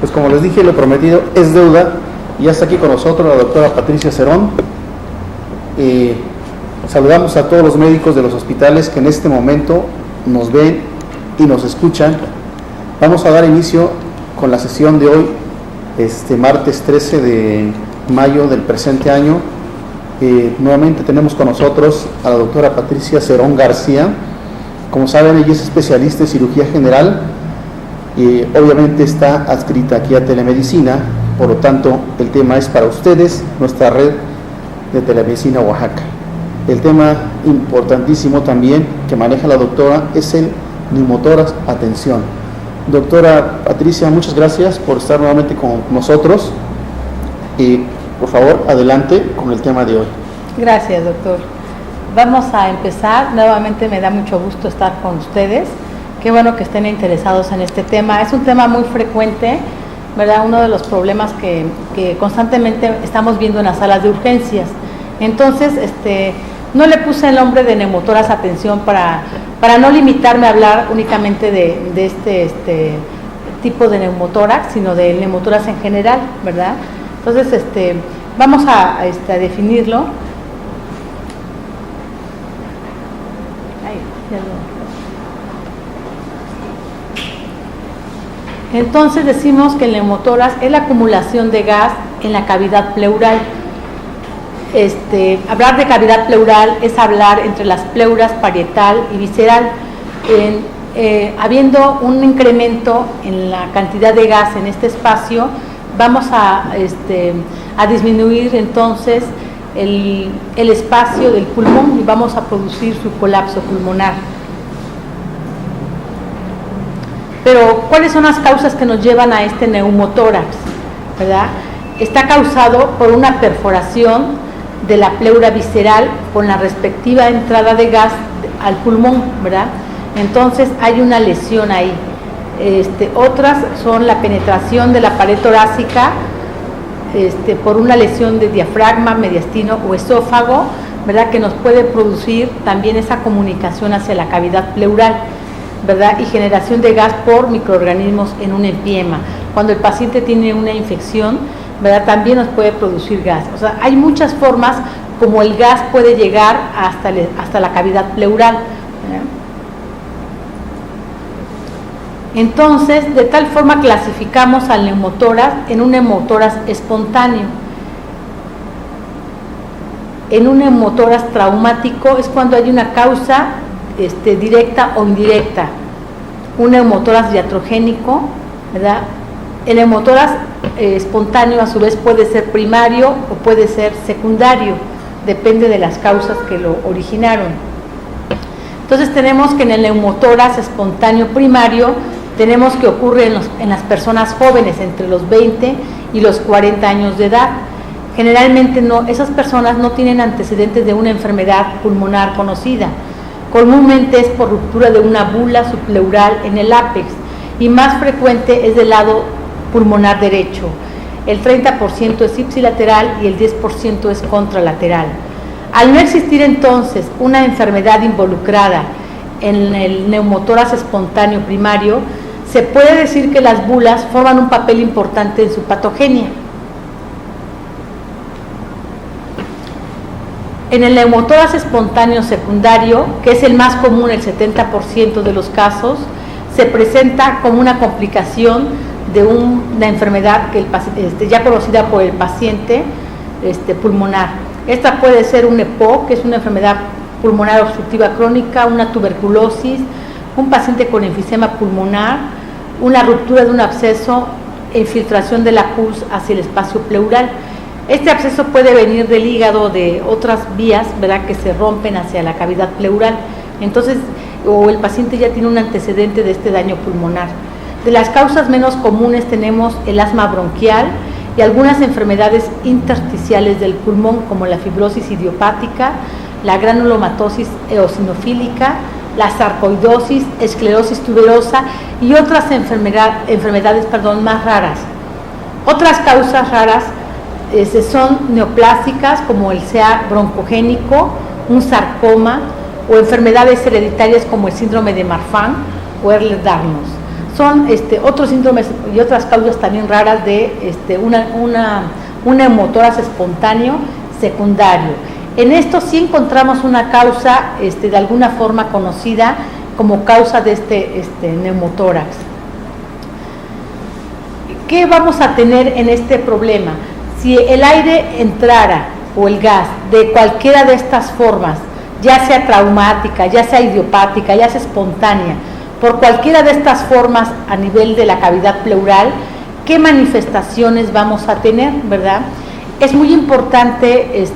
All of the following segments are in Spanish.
Pues como les dije, lo prometido es deuda. Y ya está aquí con nosotros la doctora Patricia Cerón. Saludamos a todos los médicos de los hospitales que en este momento nos ven y nos escuchan. Vamos a dar inicio con la sesión de hoy, martes 13 de mayo del presente año. Nuevamente tenemos con nosotros a la doctora Patricia Cerón García. Como saben, ella es especialista en cirugía general y obviamente está adscrita aquí a Telemedicina. Por lo tanto, el tema es para ustedes, nuestra red de Telemedicina Oaxaca. El tema importantísimo también que maneja la doctora es el neumotórax. Atención. Doctora Patricia, muchas gracias por estar nuevamente con nosotros y por favor, adelante con el tema de hoy. Gracias, doctor. Vamos a empezar. Nuevamente me da mucho gusto estar con ustedes. Qué bueno que estén interesados en este tema. Es un tema muy frecuente, ¿verdad? Uno de los problemas que constantemente estamos viendo en las salas de urgencias. Entonces, no le puse el nombre de neumotórax. Atención para no limitarme a hablar únicamente de este tipo de neumotórax, sino del neumotórax en general, ¿verdad? Entonces, vamos a definirlo. Entonces decimos que el neumotórax es la acumulación de gas en la cavidad pleural. Hablar de cavidad pleural es hablar entre las pleuras parietal y visceral. Habiendo un incremento en la cantidad de gas en este espacio, vamos a disminuir entonces el espacio del pulmón y vamos a producir su colapso pulmonar. Pero, ¿cuáles son las causas que nos llevan a este neumotórax? ¿Verdad? Está causado por una perforación de la pleura visceral con la respectiva entrada de gas al pulmón, ¿verdad? Entonces hay una lesión ahí. Otras son la penetración de la pared torácica por una lesión de diafragma, mediastino o esófago, ¿verdad? Que nos puede producir también esa comunicación hacia la cavidad pleural, ¿verdad? Y generación de gas por microorganismos en un empiema. Cuando el paciente tiene una infección, ¿verdad? También nos puede producir gas. O sea, hay muchas formas como el gas puede llegar hasta la cavidad pleural, ¿verdad? Entonces, de tal forma clasificamos al neumotórax en un neumotórax espontáneo. En un neumotórax traumático es cuando hay una causa directa o indirecta. Un neumotórax iatrogénico, ¿verdad? El neumotórax espontáneo a su vez puede ser primario o puede ser secundario, depende de las causas que lo originaron. Entonces tenemos que en el neumotórax espontáneo primario tenemos que ocurre en las personas jóvenes entre los 20 y los 40 años de edad. Generalmente esas personas no tienen antecedentes de una enfermedad pulmonar conocida. Comúnmente es por ruptura de una bula subpleural en el ápex y más frecuente es del lado pulmonar derecho. El 30% es ipsilateral y el 10% es contralateral. Al no existir entonces una enfermedad involucrada en el neumotórax espontáneo primario, se puede decir que las bulas forman un papel importante en su patogenia. En el neumotórax espontáneo secundario, que es el más común, el 70% de los casos, se presenta como una complicación de una enfermedad que ya conocida por el paciente pulmonar. Esta puede ser un EPOC, que es una enfermedad pulmonar obstructiva crónica, una tuberculosis, un paciente con enfisema pulmonar, una ruptura de un absceso, infiltración de la pus hacia el espacio pleural. Este absceso puede venir del hígado, de otras vías, ¿verdad?, que se rompen hacia la cavidad pleural. Entonces, o el paciente ya tiene un antecedente de este daño pulmonar. De las causas menos comunes tenemos el asma bronquial y algunas enfermedades intersticiales del pulmón, como la fibrosis idiopática, la granulomatosis eosinofílica, la sarcoidosis, esclerosis tuberosa y otras enfermedades más raras. Otras causas raras son neoplásicas, como el CA broncogénico, un sarcoma o enfermedades hereditarias como el síndrome de Marfan o Ehlers-Danlos. son otros síndromes y otras causas también raras de un neumotórax espontáneo secundario. En esto sí encontramos una causa de alguna forma conocida como causa de este neumotórax. ¿Qué vamos a tener en este problema? Si el aire entrara o el gas de cualquiera de estas formas, ya sea traumática, ya sea idiopática, ya sea espontánea, por cualquiera de estas formas a nivel de la cavidad pleural, ¿qué manifestaciones vamos a tener, verdad? Es muy importante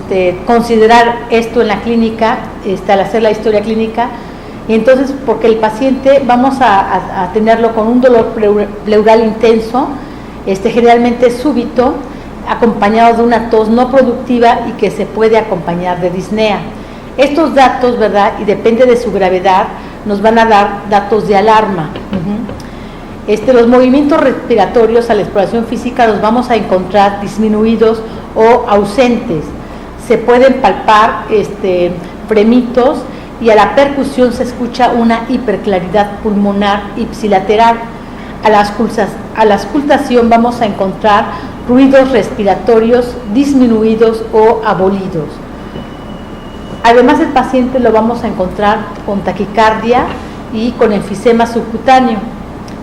considerar esto en la clínica, al hacer la historia clínica, y entonces porque el paciente vamos a tenerlo con un dolor pleural intenso, generalmente súbito, acompañado de una tos no productiva y que se puede acompañar de disnea. Estos datos, ¿verdad? Y depende de su gravedad, nos van a dar datos de alarma. Los movimientos respiratorios a la exploración física los vamos a encontrar disminuidos o ausentes. Se pueden palpar fremitos y a la percusión se escucha una hiperclaridad pulmonar ipsilateral. A la auscultación vamos a encontrar ruidos respiratorios disminuidos o abolidos. Además, el paciente lo vamos a encontrar con taquicardia y con enfisema subcutáneo.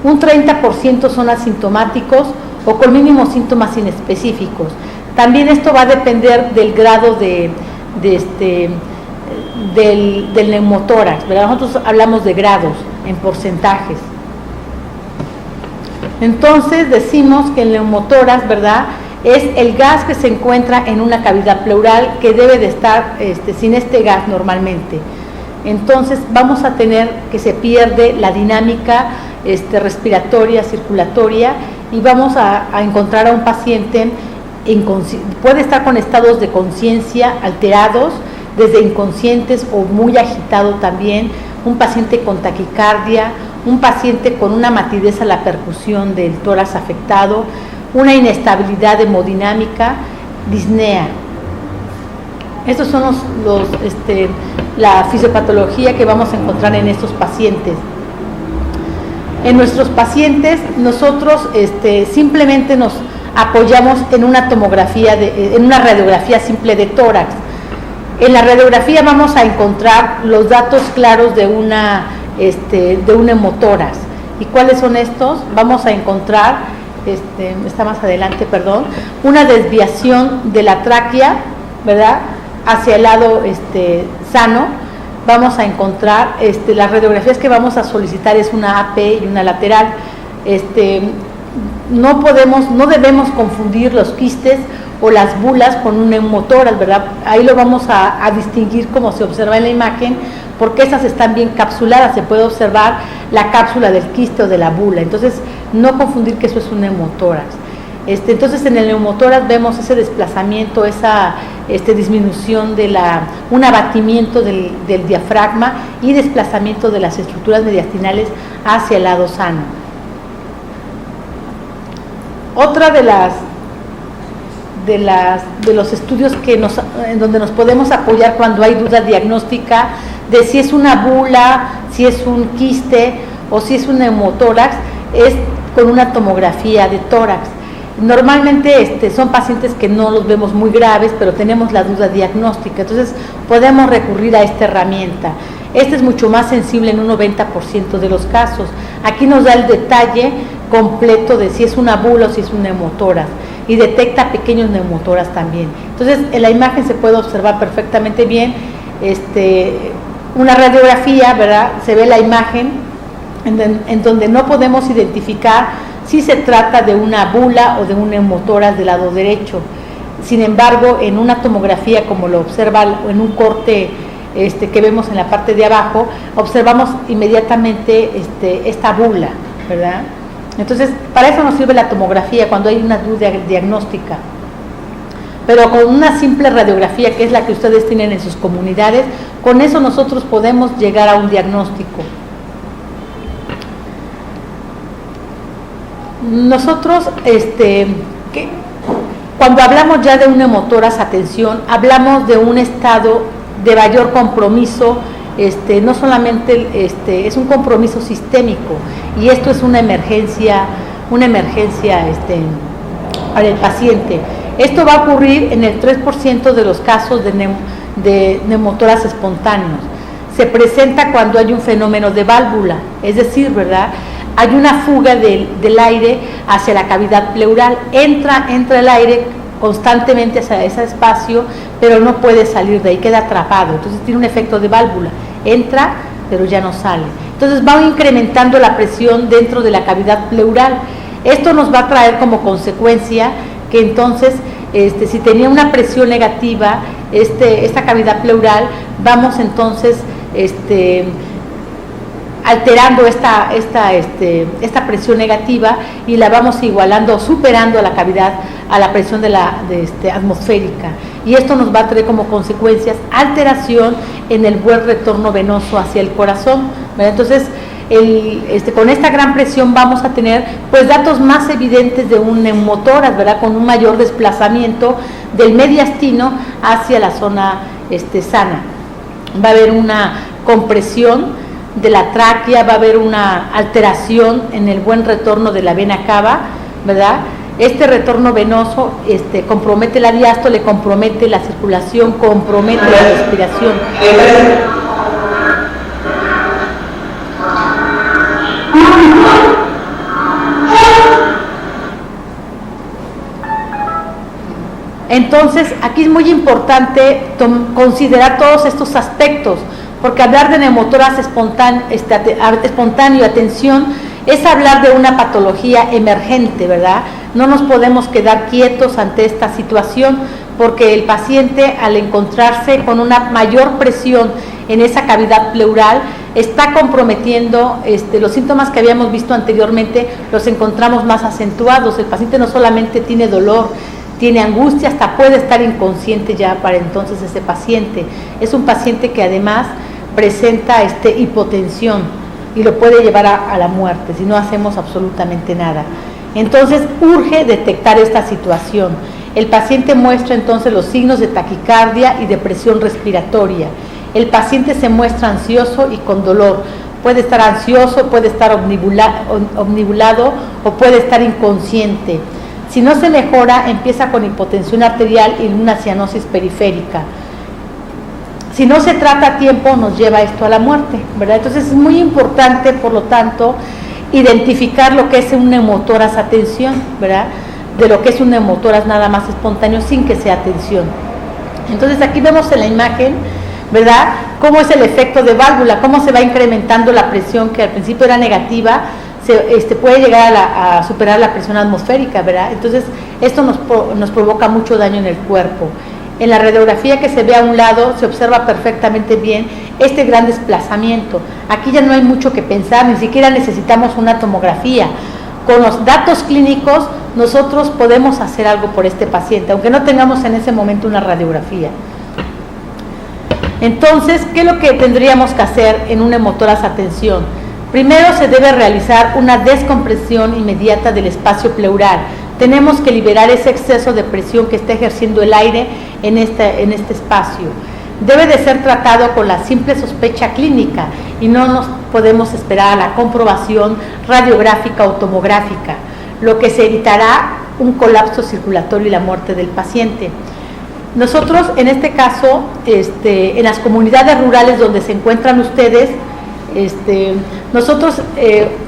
Un 30% son asintomáticos o con mínimos síntomas inespecíficos. También esto va a depender del grado del neumotórax, ¿verdad? Nosotros hablamos de grados en porcentajes. Entonces decimos que el neumotórax, ¿verdad?, es el gas que se encuentra en una cavidad pleural que debe de estar sin este gas normalmente. Entonces vamos a tener que se pierde la dinámica respiratoria, circulatoria, y vamos a encontrar a un paciente puede estar con estados de conciencia alterados, desde inconscientes o muy agitado también, un paciente con taquicardia, un paciente con una matidez a la percusión del tórax afectado, una inestabilidad hemodinámica, disnea. Estos son la fisiopatología que vamos a encontrar en estos pacientes. En nuestros pacientes nosotros simplemente nos apoyamos en una tomografía, en una radiografía simple de tórax. En la radiografía vamos a encontrar los datos claros de un neumotórax. ¿Y cuáles son estos? Vamos a encontrar, está más adelante, perdón, una desviación de la tráquea, ¿verdad?, hacia el lado sano. Vamos a encontrar, las radiografías que vamos a solicitar es una AP y una lateral. No debemos confundir los quistes o las bulas con un neumotórax, ¿verdad? Ahí lo vamos a distinguir como se observa en la imagen, porque esas están bien capsuladas, se puede observar la cápsula del quiste o de la bula. Entonces, no confundir que eso es un neumotórax. Entonces, en el neumotórax vemos ese desplazamiento, esa disminución un abatimiento del diafragma y desplazamiento de las estructuras mediastinales hacia el lado sano. Otra de los estudios en donde nos podemos apoyar cuando hay duda diagnóstica de si es una bula, si es un quiste o si es un neumotórax, es con una tomografía de tórax. Normalmente son pacientes que no los vemos muy graves, pero tenemos la duda diagnóstica, entonces podemos recurrir a esta herramienta. Es mucho más sensible en un 90% de los casos. Aquí nos da el detalle completo de si es una bula o si es un neumotórax, y detecta pequeños neumotórax también. Entonces, en la imagen se puede observar perfectamente bien una radiografía, ¿verdad? Se ve la imagen en donde no podemos identificar si se trata de una bula o de un neumotórax del lado derecho. Sin embargo, en una tomografía, como lo observa en un corte que vemos en la parte de abajo, observamos inmediatamente esta bula, ¿verdad? Entonces, para eso nos sirve la tomografía cuando hay una duda diagnóstica. Pero con una simple radiografía, que es la que ustedes tienen en sus comunidades, con eso nosotros podemos llegar a un diagnóstico. Nosotros, cuando hablamos ya de un neumotórax, atención, hablamos de un estado de mayor compromiso no solamente es un compromiso sistémico, y esto es una emergencia para el paciente. Esto va a ocurrir en el 3% de los casos de neumotoras espontáneos. Se presenta cuando hay un fenómeno de válvula, es decir, ¿verdad?, hay una fuga del aire hacia la cavidad pleural, entra el aire constantemente hacia ese espacio, pero no puede salir de ahí, queda atrapado. Entonces tiene un efecto de válvula, entra pero ya no sale. Entonces va incrementando la presión dentro de la cavidad pleural. Esto nos va a traer como consecuencia que entonces si tenía una presión negativa esta cavidad pleural, vamos entonces alterando esta presión negativa y la vamos igualando, superando a la cavidad, a la presión atmosférica, y esto nos va a traer como consecuencias alteración en el buen retorno venoso hacia el corazón, ¿verdad? Entonces con esta gran presión vamos a tener pues datos más evidentes de un neumotórax, ¿verdad?, con un mayor desplazamiento del mediastino hacia la zona sana. Va a haber una compresión de la tráquea, va a haber una alteración en el buen retorno de la vena cava, ¿verdad? Este retorno venoso compromete la diástole, compromete la circulación, compromete la respiración. Entonces, aquí es muy importante considerar todos estos aspectos, porque hablar de neumotórax espontáneo, atención, es hablar de una patología emergente, ¿verdad? No nos podemos quedar quietos ante esta situación, porque el paciente, al encontrarse con una mayor presión en esa cavidad pleural, está comprometiendo los síntomas que habíamos visto anteriormente, los encontramos más acentuados. El paciente no solamente tiene dolor, tiene angustia, hasta puede estar inconsciente ya para entonces ese paciente. Es un paciente que además presenta hipotensión y lo puede llevar a la muerte si no hacemos absolutamente nada. Entonces urge detectar esta situación. El paciente muestra entonces los signos de taquicardia y de presión respiratoria. El paciente se muestra ansioso y con dolor. Puede estar ansioso, puede estar omnibulado o puede estar inconsciente. Si no se mejora, empieza con hipotensión arterial y una cianosis periférica. Si no se trata a tiempo, nos lleva esto a la muerte, ¿verdad? Entonces es muy importante, por lo tanto, identificar lo que es un neumotórax atención, ¿verdad?, de lo que es un neumotórax nada más espontáneo sin que sea atención. Entonces aquí vemos en la imagen, ¿verdad?, cómo es el efecto de válvula, cómo se va incrementando la presión, que al principio era negativa, puede llegar a superar la presión atmosférica, ¿verdad? Entonces esto nos provoca mucho daño en el cuerpo. En la radiografía que se ve a un lado se observa perfectamente bien este gran desplazamiento. Aquí ya no hay mucho que pensar, ni siquiera necesitamos una tomografía. Con los datos clínicos nosotros podemos hacer algo por este paciente, aunque no tengamos en ese momento una radiografía. Entonces, ¿qué es lo que tendríamos que hacer en un neumotórax atención? Primero se debe realizar una descompresión inmediata del espacio pleural. Tenemos que liberar ese exceso de presión que está ejerciendo el aire en este espacio. Debe de ser tratado con la simple sospecha clínica y no nos podemos esperar a la comprobación radiográfica o tomográfica, lo que se evitará un colapso circulatorio y la muerte del paciente. Nosotros, en este caso, en las comunidades rurales donde se encuentran ustedes, nosotros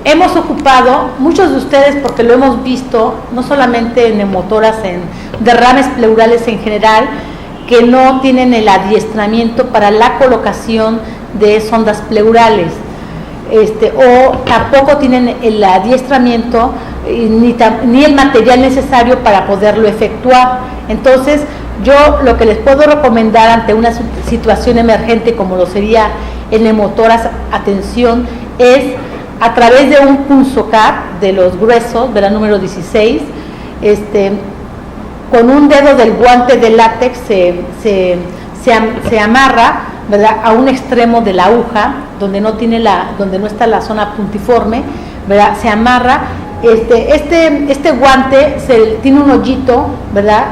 hemos ocupado, muchos de ustedes, porque lo hemos visto, no solamente en neumotórax, en derrames pleurales en general, que no tienen el adiestramiento para la colocación de sondas pleurales, o tampoco tienen el adiestramiento ni el material necesario para poderlo efectuar. Entonces, yo lo que les puedo recomendar ante una situación emergente como lo sería el neumotórax atención es a través de un punzocar de los gruesos, de la número 16, con un dedo del guante de látex se amarra, ¿verdad?, a un extremo de la aguja donde no está la zona puntiforme, ¿verdad?, se amarra. Este guante tiene un hoyito, ¿verdad?,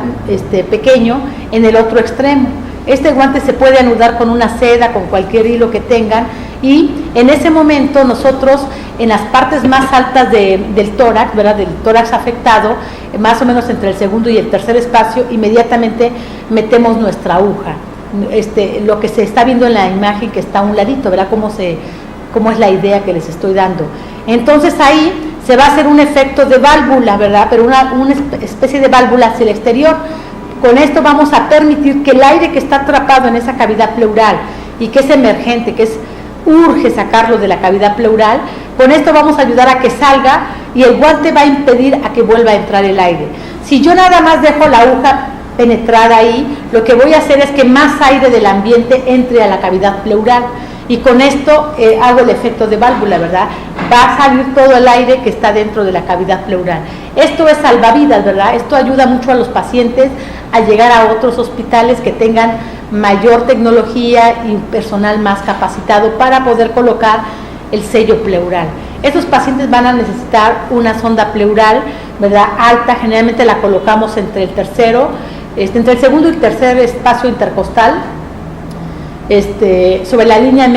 pequeño en el otro extremo. Este guante se puede anudar con una seda, con cualquier hilo que tengan, y en ese momento nosotros en las partes más altas del tórax, ¿verdad?, del tórax afectado, más o menos entre el segundo y el tercer espacio, inmediatamente metemos nuestra aguja. Lo que se está viendo en la imagen que está a un ladito, ¿verdad?, cómo es la idea que les estoy dando. Entonces ahí se va a hacer un efecto de válvula, ¿verdad?, pero una especie de válvula hacia el exterior. Con esto vamos a permitir que el aire que está atrapado en esa cavidad pleural y que es emergente, que urge sacarlo de la cavidad pleural, con esto vamos a ayudar a que salga y el guante va a impedir a que vuelva a entrar el aire. Si yo nada más dejo la aguja penetrada ahí, lo que voy a hacer es que más aire del ambiente entre a la cavidad pleural y con esto hago el efecto de válvula, ¿verdad? Va a salir todo el aire que está dentro de la cavidad pleural. Esto es salvavidas, ¿verdad? Esto ayuda mucho a los pacientes a llegar a otros hospitales que tengan mayor tecnología y personal más capacitado para poder colocar el sello pleural. Estos pacientes van a necesitar una sonda pleural, ¿verdad?, alta, generalmente la colocamos entre el segundo y tercer espacio intercostal, sobre la línea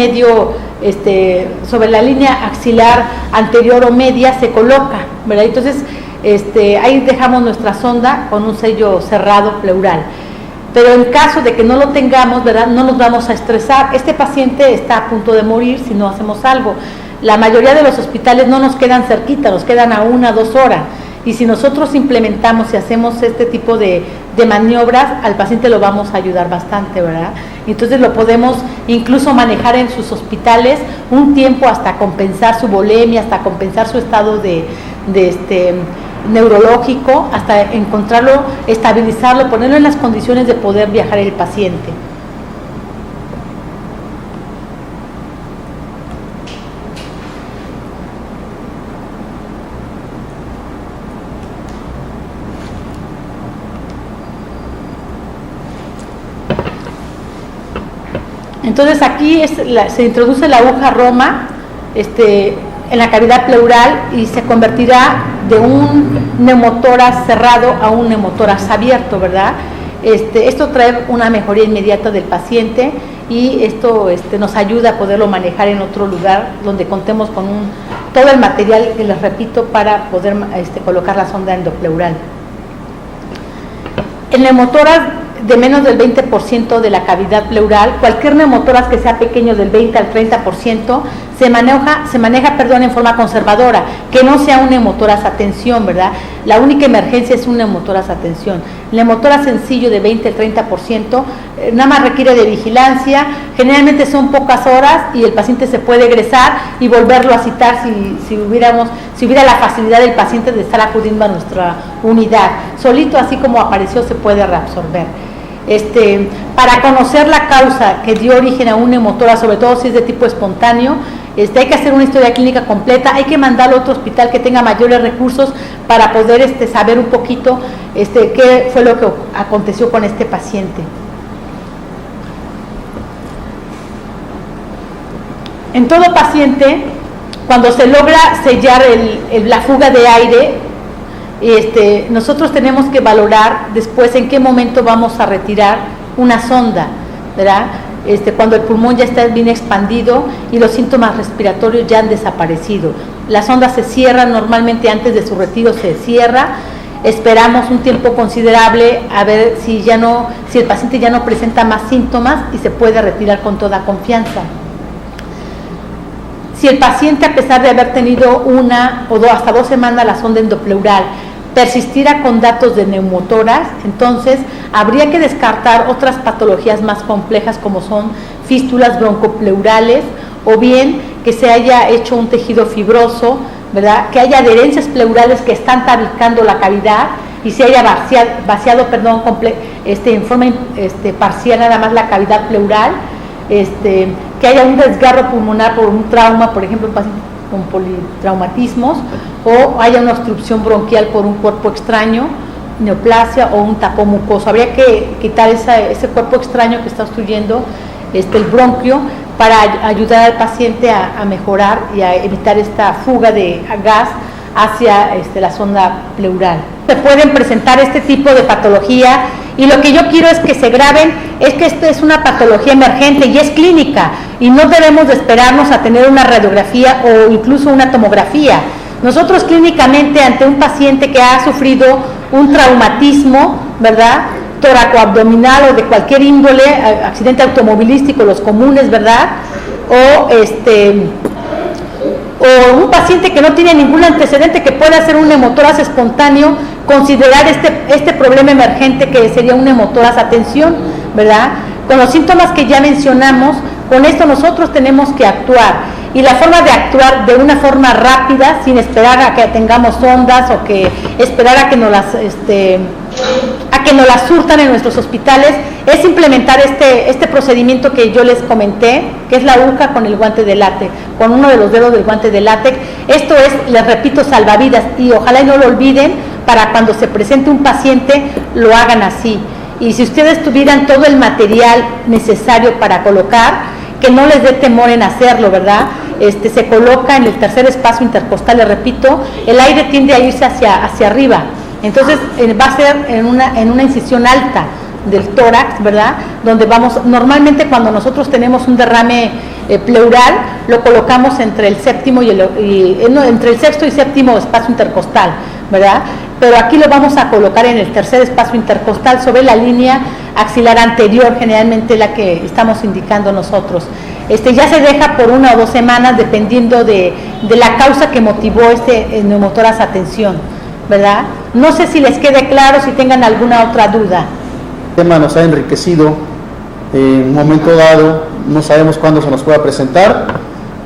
sobre la línea axilar anterior o media se coloca, ¿verdad? Entonces, ahí dejamos nuestra sonda con un sello cerrado pleural. Pero en caso de que no lo tengamos, ¿verdad?, no nos vamos a estresar. Este paciente está a punto de morir si no hacemos algo. La mayoría de los hospitales no nos quedan cerquita, nos quedan a 1 o 2 horas. Y si nosotros implementamos y hacemos este tipo de maniobras, al paciente lo vamos a ayudar bastante, ¿verdad? Entonces lo podemos incluso manejar en sus hospitales un tiempo hasta compensar su volemia, hasta compensar su estado neurológico, hasta encontrarlo, estabilizarlo, ponerlo en las condiciones de poder viajar el paciente. Entonces aquí se introduce la aguja Roma en la cavidad pleural y se convertirá de un neumotórax cerrado a un neumotórax abierto, ¿verdad? Esto trae una mejoría inmediata del paciente y esto nos ayuda a poderlo manejar en otro lugar donde contemos con todo el material, que les repito, para poder colocar la sonda endopleural. El neumotórax de menos del 20% de la cavidad pleural, cualquier neumotórax que sea pequeño del 20 al 30%, se maneja en forma conservadora, que no sea un neumotórax a tensión, ¿verdad? La única emergencia es un neumotórax a tensión. El neumotórax sencillo de 20 al 30% nada más requiere de vigilancia, generalmente son pocas horas y el paciente se puede egresar y volverlo a citar si hubiera la facilidad del paciente de estar acudiendo a nuestra unidad. Solito, así como apareció, se puede reabsorber. Para conocer la causa que dio origen a un neumotórax, sobre todo si es de tipo espontáneo, hay que hacer una historia clínica completa, hay que mandarlo a otro hospital que tenga mayores recursos para poder saber un poquito qué fue lo que aconteció con este paciente. En todo paciente, cuando se logra sellar la fuga de aire, nosotros tenemos que valorar después en qué momento vamos a retirar una sonda, ¿verdad? Cuando el pulmón ya está bien expandido y los síntomas respiratorios ya han desaparecido. La sonda se cierra, normalmente antes de su retiro se cierra, esperamos un tiempo considerable a ver si el paciente ya no presenta más síntomas y se puede retirar con toda confianza. Si el paciente, a pesar de haber tenido 1 o 2 hasta 2 semanas la sonda endopleural, persistiera con datos de neumotórax, entonces habría que descartar otras patologías más complejas como son fístulas broncopleurales o bien que se haya hecho un tejido fibroso, ¿verdad?, que haya adherencias pleurales que están tabicando la cavidad y se haya vaciado en forma parcial nada más la cavidad pleural, que haya un desgarro pulmonar por un trauma, por ejemplo, un paciente con politraumatismos, o haya una obstrucción bronquial por un cuerpo extraño, neoplasia o un tapón mucoso. Habría que quitar ese cuerpo extraño que está obstruyendo el bronquio para ayudar al paciente a mejorar y a evitar esta fuga de gas hacia la zona pleural. Se pueden presentar este tipo de patología y lo que yo quiero es que se graben, es que esto es una patología emergente y es clínica y no debemos de esperarnos a tener una radiografía o incluso una tomografía. Nosotros clínicamente ante un paciente que ha sufrido un traumatismo, ¿verdad?, tóraco-abdominal o de cualquier índole, accidente automovilístico, los comunes, ¿verdad?, o un paciente que no tiene ningún antecedente que pueda hacer un hemotórax espontáneo, considerar este problema emergente que sería un hemotórax a tensión, ¿verdad? Con los síntomas que ya mencionamos, con esto nosotros tenemos que actuar. Y la forma de actuar de una forma rápida, sin esperar a que tengamos ondas o que esperar a que nos las surtan en nuestros hospitales, es implementar este procedimiento que yo les comenté, que es la aguja con el guante de látex, con uno de los dedos del guante de látex. Esto es, les repito, salvavidas, y ojalá y no lo olviden, para cuando se presente un paciente lo hagan así. Y si ustedes tuvieran todo el material necesario para colocar, que no les dé temor en hacerlo, ¿verdad? Se coloca en el tercer espacio intercostal, les repito, el aire tiende a irse hacia arriba, entonces va a ser en una incisión alta del tórax, ¿verdad? Donde vamos, normalmente cuando nosotros tenemos un derrame pleural, lo colocamos entre el séptimo entre el sexto y séptimo espacio intercostal, ¿verdad? Pero aquí lo vamos a colocar en el tercer espacio intercostal sobre la línea axilar anterior, generalmente la que estamos indicando nosotros. Ya se deja por 1 o 2 semanas dependiendo de la causa que motivó neumotórax a tensión, ¿verdad? No sé si les quede claro, si tengan alguna otra duda. El tema nos ha enriquecido en un momento dado, no sabemos cuándo se nos pueda presentar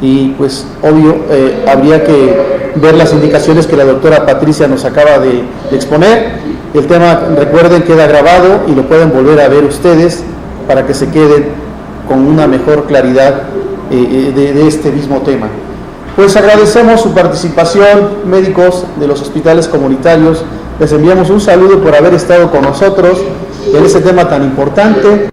y pues obvio habría que ver las indicaciones que la doctora Patricia nos acaba de exponer. El tema, recuerden, queda grabado y lo pueden volver a ver ustedes para que se queden con una mejor claridad de este mismo tema. Pues agradecemos su participación, médicos de los hospitales comunitarios, les enviamos un saludo por haber estado con nosotros en este tema tan importante.